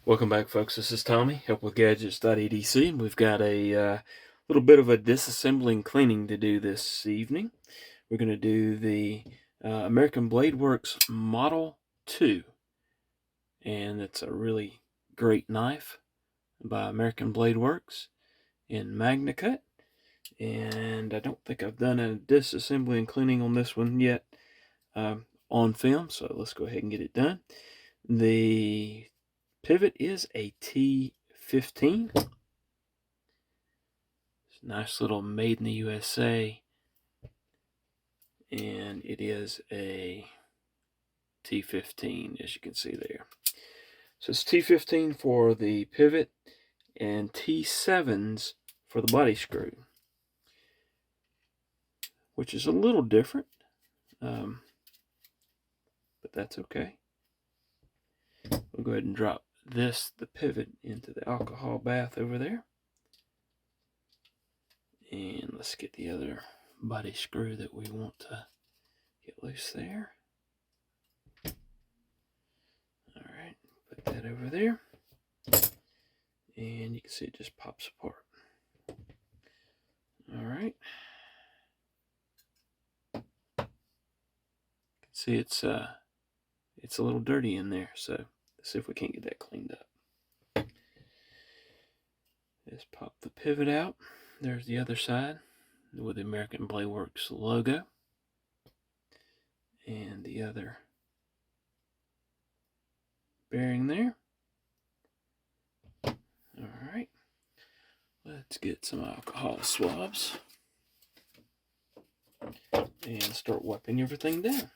Welcome back, folks. This is Tommy, helpwithgadgets.edc, and we've got a little bit of a disassembling cleaning to do this evening. We're going to do the American Blade Works Model 2, and it's a really great knife by American Blade Works in Magna Cut, and I don't think I've done a disassembly and cleaning on this one yet on film, so let's go ahead and get it done. The pivot is a T15. It's a nice little made in the USA, and it is a T15, as you can see there. So it's T15 for the pivot and T7s for the body screw, which is a little different, but that's okay. We'll go ahead and drop the pivot, into the alcohol bath over there. And let's get the other body screw that we want to get loose there. Alright, put that over there. And you can see it just pops apart. Alright. You can see it's a little dirty in there, so let's see if we can't get that cleaned up. Just pop the pivot out. There's the other side with the American Blade Works logo. And the other bearing there. Alright. Let's get some alcohol swabs and start wiping everything down.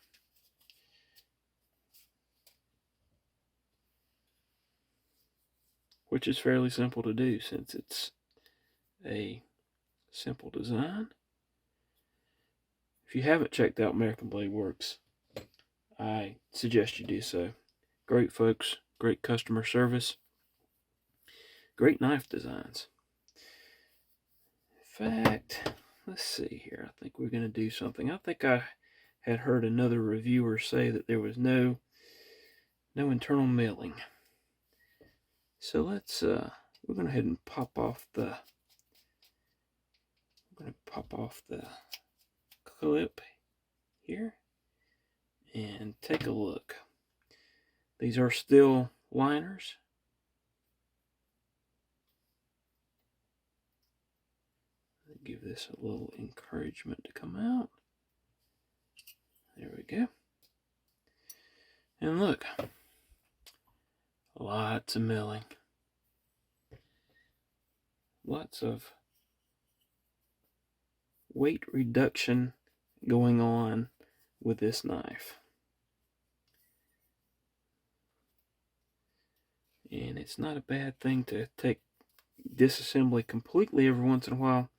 Which is fairly simple to do since it's a simple design. If you haven't checked out American Blade Works, I suggest you do so. Great folks, great customer service, great knife designs. In fact, let's see here. I think we're going to do something. I think I had heard another reviewer say that there was no internal milling. So let's we're going to go ahead and pop off the clip here and take a look. These are still liners. Give this a little encouragement to come out. There we go. And look, lots of milling. Lots of weight reduction going on with this knife. And it's not a bad thing to take disassembly completely every once in a while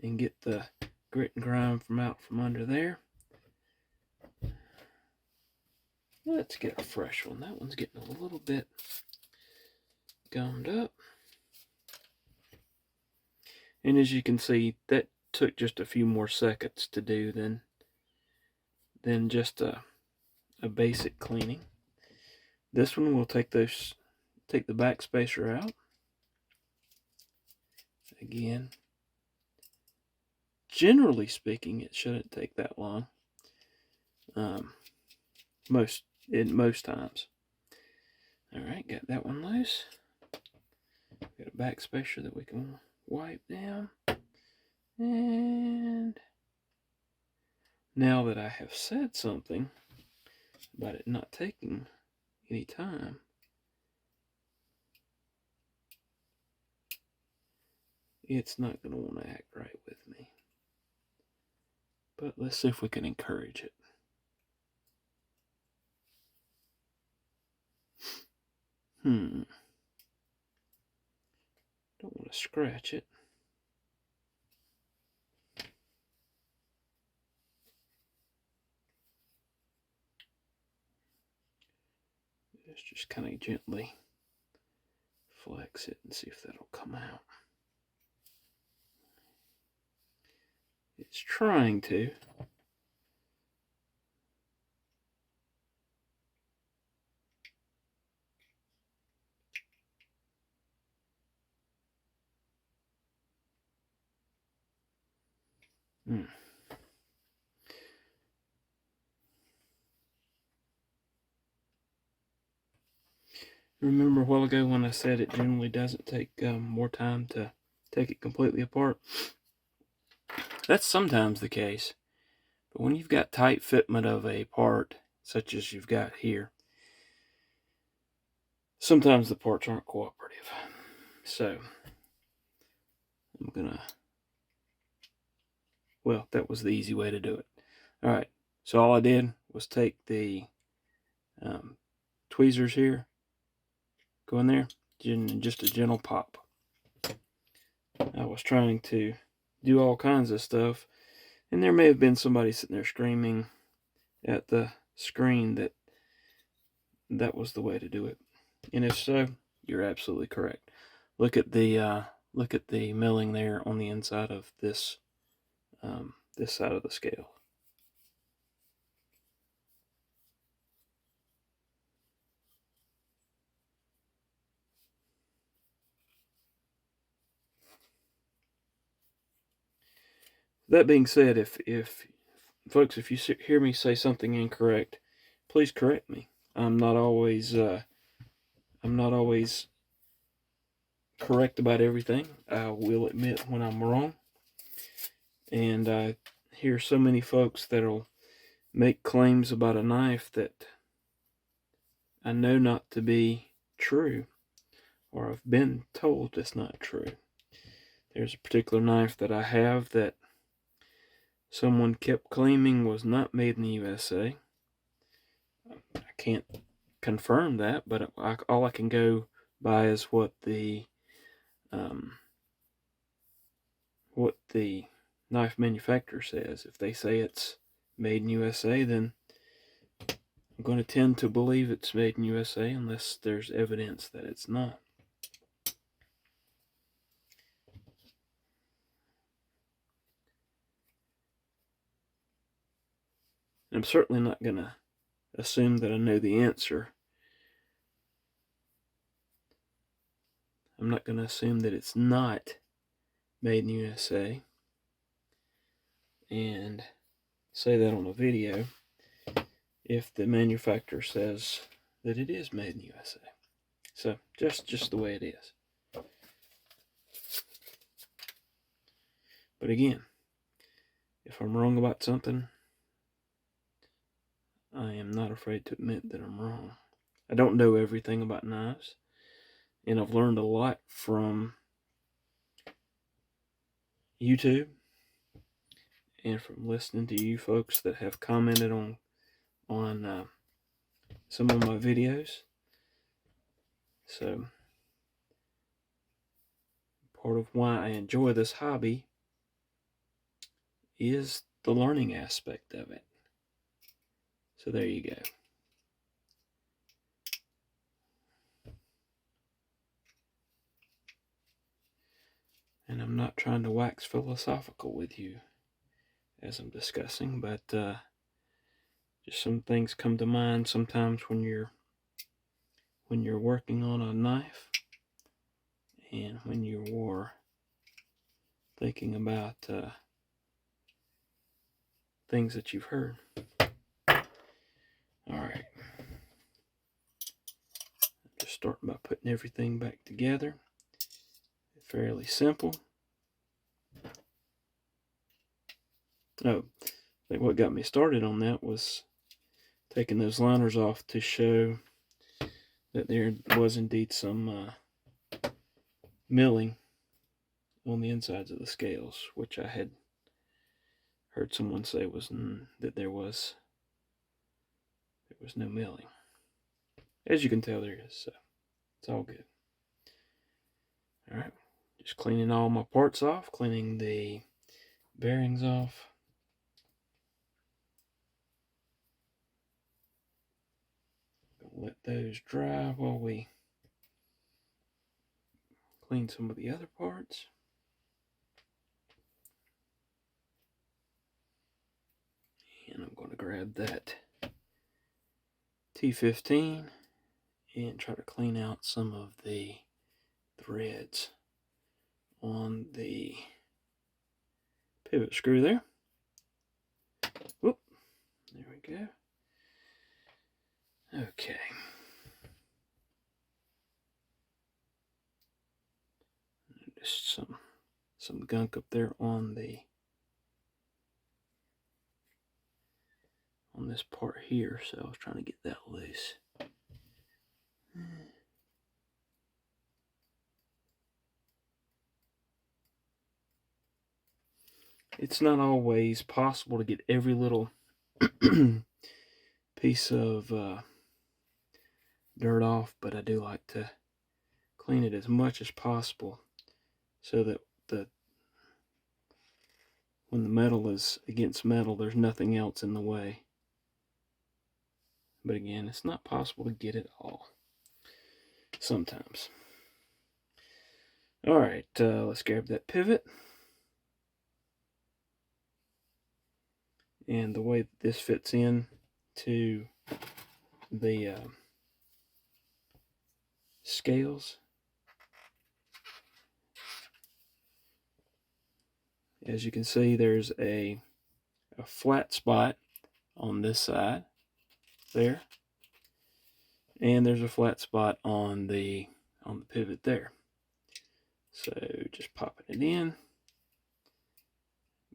and get the grit and grime from under there. Let's get a fresh one. That one's getting a little bit gummed up. And as you can see, that took just a few more seconds to do than just a basic cleaning. This one will take the back spacer out. Again, generally speaking, it shouldn't take that long. Most times. All right, got that one loose. Got a back spacer that we can wipe down. And now that I have said something about it not taking any time, it's not going to want to act right with me. But let's see if we can encourage it. Don't want to scratch it. Let's just kind of gently flex it and see if that'll come out. It's trying to. Remember a while ago when I said it generally doesn't take more time to take it completely apart? That's sometimes the case. But when you've got tight fitment of a part, such as you've got here, sometimes the parts aren't cooperative. So, I'm gonna, well, that was the easy way to do it. Alright, so all I did was take the tweezers here, go in there, just a gentle pop. I was trying to do all kinds of stuff, and there may have been somebody sitting there screaming at the screen that that was the way to do it. And if so, you're absolutely correct. Look at the milling there on the inside of this this side of the scale. That being said, if folks, if you hear me say something incorrect, please correct me. I'm not always correct about everything. I will admit when I'm wrong. And I hear so many folks that'll make claims about a knife that I know not to be true, or I've been told it's not true. There's a particular knife that I have that someone kept claiming was not made in the USA. I can't confirm that, but all I can go by is what the knife manufacturer says. If they say it's made in USA, then I'm going to tend to believe it's made in USA unless there's evidence that it's not. And I'm certainly not going to assume that I know the answer. I'm not going to assume that it's not made in USA and say that on a video if the manufacturer says that it is made in USA. So just the way it is. But again, if I'm wrong about something, I am not afraid to admit that I'm wrong. I don't know everything about knives, and I've learned a lot from YouTube and from listening to you folks that have commented on some of my videos. So part of why I enjoy this hobby is the learning aspect of it. So there you go. And I'm not trying to wax philosophical with you as I'm discussing, but just some things come to mind sometimes when you're working on a knife and when you're thinking about things that you've heard. Alright. Just starting by putting everything back together. Fairly simple. Oh, I think what got me started on that was taking those liners off to show that there was indeed some milling on the insides of the scales, which I had heard someone say was that there was no milling. As you can tell, there is, so it's all good. Alright, just cleaning all my parts off, cleaning the bearings off. Let those dry while we clean some of the other parts. And I'm going to grab that T15 and try to clean out some of the threads on the pivot screw there. Whoop. There we go. Okay. Just some gunk up there on this part here, so I was trying to get that loose. It's not always possible to get every little piece of dirt off, but I do like to clean it as much as possible so that when the metal is against metal, there's nothing else in the way. But again, it's not possible to get it all sometimes. All right, let's grab that pivot. And the way that this fits in to the scales, as you can see, there's a flat spot on this side there, and there's a flat spot on the pivot there. So just popping it in,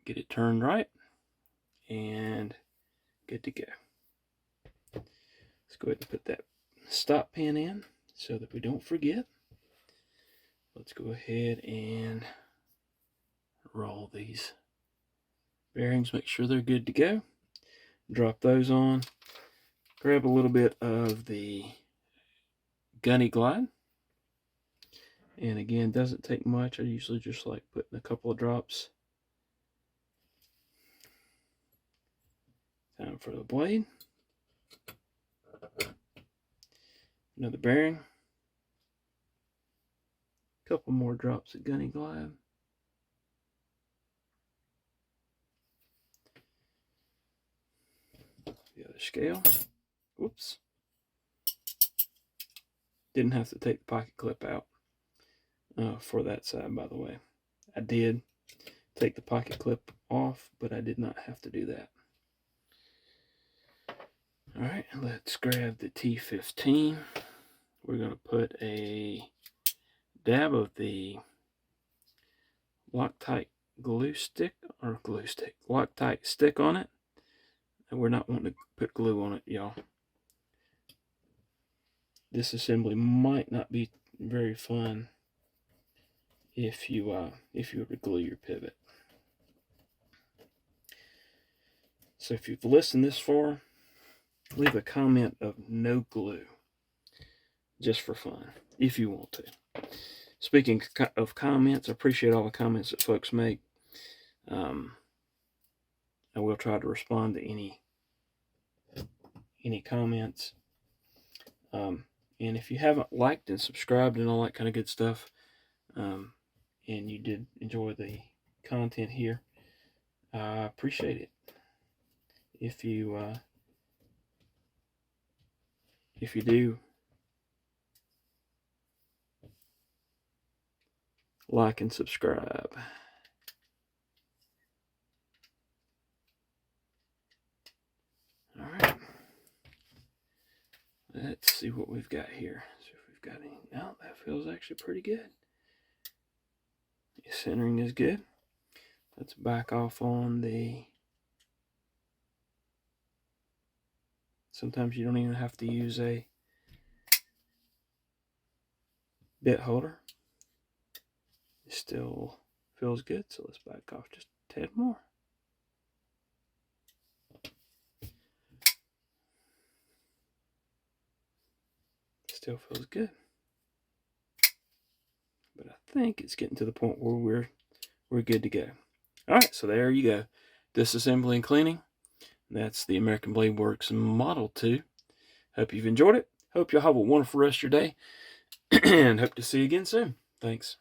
get it turned right, and good to go. Let's go ahead and put that stop pin in so that we don't forget. Let's go ahead and roll these bearings, make sure they're good to go. Drop those on. Grab a little bit of the gunny glide. And again, doesn't take much. I usually just like putting a couple of drops. Time for the blade. Another bearing. Couple more drops of gunny glide. The other scale. Whoops. Didn't have to take the pocket clip out for that side, by the way. I did take the pocket clip off, but I did not have to do that. All right, let's grab the T15. We're going to put a dab of the Loctite Loctite stick on it. And we're not wanting to put glue on it, y'all. Disassembly might not be very fun if you were to glue your pivot. So if you've listened this far, leave a comment of no glue, just for fun, if you want to. Speaking of comments, I appreciate all the comments that folks make. I will try to respond to any comments. And if you haven't liked and subscribed and all that kind of good stuff, and you did enjoy the content here, I appreciate it. If you do like and subscribe. All right. Let's see what we've got here. See if we've got any. No, that feels actually pretty good. The centering is good. Let's back off on the. Sometimes you don't even have to use a bit holder. It still feels good, so let's back off just a tad more. Still feels good. But I think it's getting to the point where we're good to go. All right, so there you go. Disassembly and cleaning. That's the American Blade Works Model 2. Hope you've enjoyed it. Hope you'll have a wonderful rest of your day. And hope to see you again soon. Thanks.